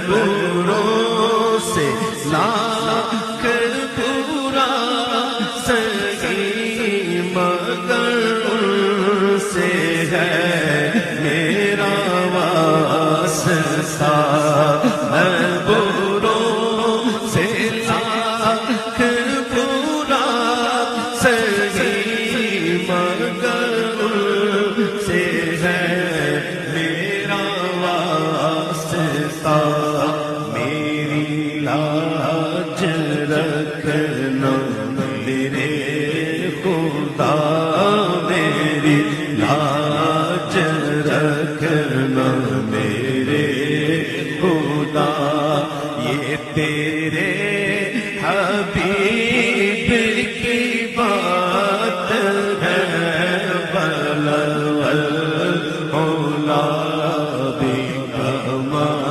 بروں سے لاکھ پورا سہی مگر ان سے ہے میرا واسطہ بروں سے لاکھ پورا سہی مگر ان سے ہے میرا واسطہ میری لاج رکھنا میرے خدا میری لاج رکھنا میرے خدا یہ تیرے حبیب کی بات ہے بلغ العلا بکمالہ